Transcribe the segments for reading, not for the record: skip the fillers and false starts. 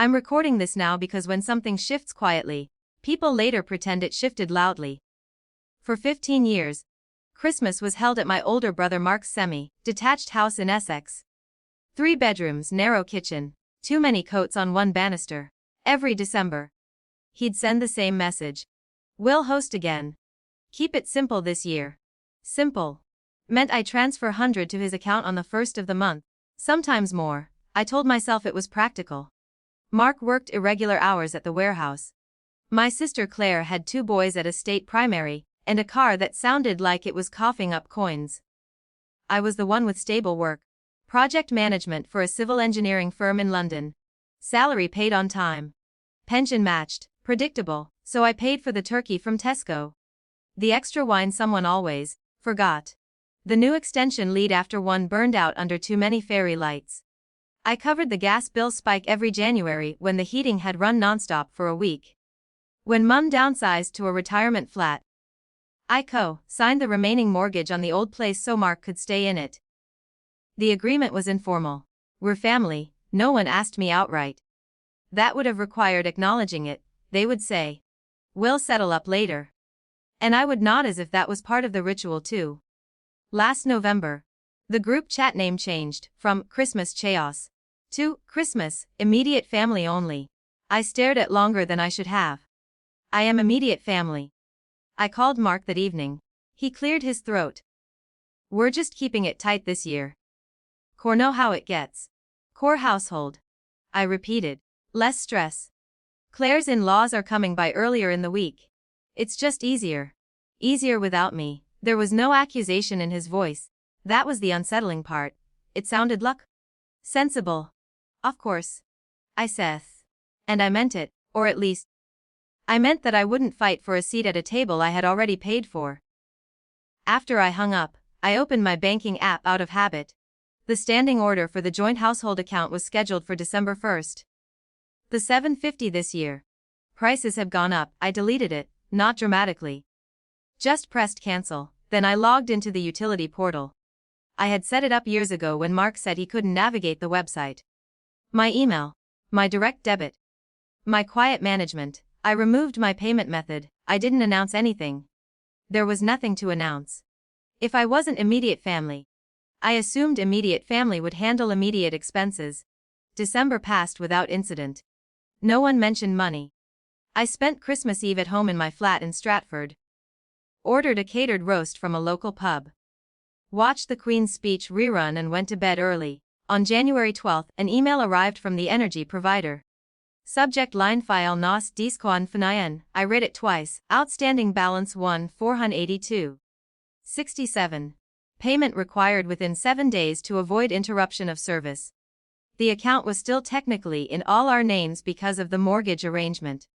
I'm recording this now because when something shifts quietly, people later pretend it shifted loudly. For 15 years, Christmas was held at my older brother Mark's semi-detached house in Essex. 3 bedrooms, narrow kitchen, too many coats on one banister. Every December, he'd send the same message. We'll host again. Keep it simple this year. Simple meant I transfer 100 to his account on the 1st of the month, sometimes more. I told myself it was practical. Mark worked irregular hours at the warehouse. My sister Claire had 2 boys at a state primary, and a car that sounded like it was coughing up coins. I was the one with stable work. Project management for a civil engineering firm in London. Salary paid on time. Pension matched, predictable, so I paid for the turkey from Tesco. The extra wine someone always forgot. The new extension lead after one burned out under too many fairy lights. I covered the gas bill spike every January when the heating had run nonstop for a week. When Mum downsized to a retirement flat, I signed the remaining mortgage on the old place so Mark could stay in it. The agreement was informal. We're family, no one asked me outright. That would have required acknowledging it, they would say. We'll settle up later. And I would nod as if that was part of the ritual too. Last November, the group chat name changed from Christmas Chaos to Christmas, Immediate Family Only. I stared at longer than I should have. I am immediate family. I called Mark that evening. He cleared his throat. We're just keeping it tight this year. Core know how it gets. Core household. I repeated. Less stress. Claire's in-laws are coming by earlier in the week. It's just easier. Easier without me. There was no accusation in his voice. That was the unsettling part. It sounded sensible. Of course. I said. And I meant it, or at least, I meant that I wouldn't fight for a seat at a table I had already paid for. After I hung up, I opened my banking app out of habit. The standing order for the joint household account was scheduled for December 1st. The $7.50 this year. Prices have gone up. I deleted it, not dramatically. Just pressed cancel, then I logged into the utility portal. I had set it up years ago when Mark said he couldn't navigate the website. My email. My direct debit. My quiet management. I removed my payment method. I didn't announce anything. There was nothing to announce. If I wasn't immediate family, I assumed immediate family would handle immediate expenses. December passed without incident. No one mentioned money. I spent Christmas Eve at home in my flat in Stratford. Ordered a catered roast from a local pub. Watched the Queen's speech rerun and went to bed early. On January 12th, an email arrived from the energy provider. Subject line file nos discoan fnien. I read it twice. Outstanding balance 1,482.67. Payment required within 7 days to avoid interruption of service. The account was still technically in all our names because of the mortgage arrangement.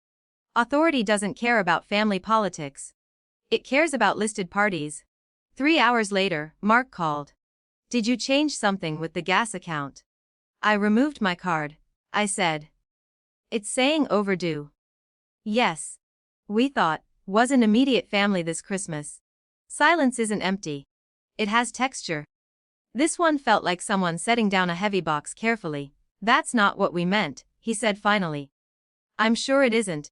Authority doesn't care about family politics. It cares about listed parties. 3 hours later, Mark called. Did you change something with the gas account? I removed my card. I said. It's saying overdue. Yes. We thought, wasn't immediate family this Christmas. Silence isn't empty. It has texture. This one felt like someone setting down a heavy box carefully. That's not what we meant, he said finally. I'm sure it isn't.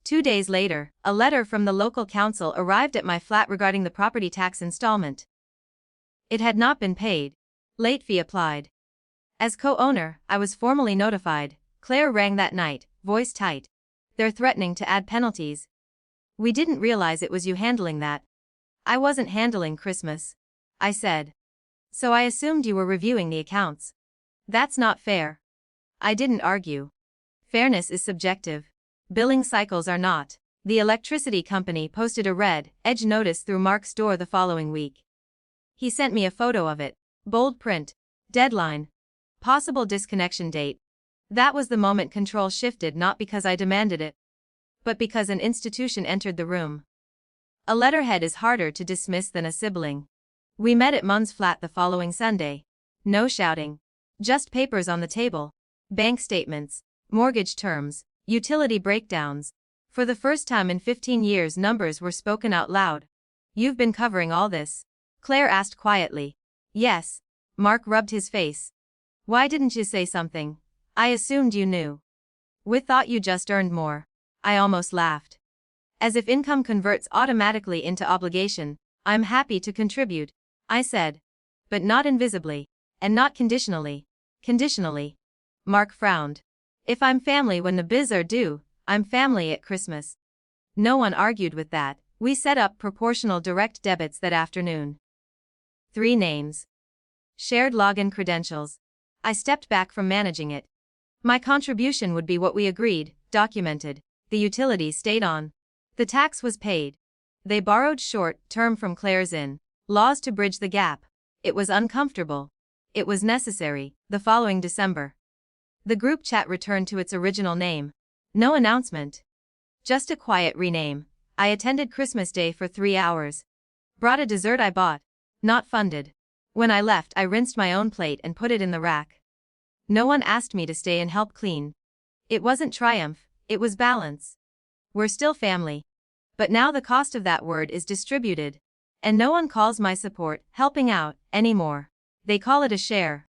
2 days later, a letter from the local council arrived at my flat regarding the property tax installment. It had not been paid. Late fee applied. As co-owner, I was formally notified. Claire rang that night, voice tight. They're threatening to add penalties. We didn't realize it was you handling that. I wasn't handling Christmas. I said. So I assumed you were reviewing the accounts. That's not fair. I didn't argue. Fairness is subjective. Billing cycles are not. The electricity company posted a red edge notice through Mark's door the following week. He sent me a photo of it. Bold print. Deadline. Possible disconnection date. That was the moment control shifted, not because I demanded it, but because an institution entered the room. A letterhead is harder to dismiss than a sibling. We met at Mun's flat the following Sunday. No shouting. Just papers on the table. Bank statements. Mortgage terms. Utility breakdowns. For the first time in 15 years, numbers were spoken out loud. You've been covering all this? Claire asked quietly. Yes. Mark rubbed his face. Why didn't you say something? I assumed you knew. We thought you just earned more. I almost laughed. As if income converts automatically into obligation. I'm happy to contribute, I said. But not invisibly. And not conditionally. Conditionally. Mark frowned. If I'm family when the biz are due, I'm family at Christmas. No one argued with that. We set up proportional direct debits that afternoon. 3 names. Shared login credentials. I stepped back from managing it. My contribution would be what we agreed, documented. The utilities stayed on. The tax was paid. They borrowed short-term from Claire's in-laws to bridge the gap. It was uncomfortable. It was necessary. The following December, the group chat returned to its original name. No announcement. Just a quiet rename. I attended Christmas Day for 3 hours. Brought a dessert I bought. Not funded. When I left, I rinsed my own plate and put it in the rack. No one asked me to stay and help clean. It wasn't triumph, it was balance. We're still family. But now the cost of that word is distributed. And no one calls my support, helping out, anymore. They call it a share.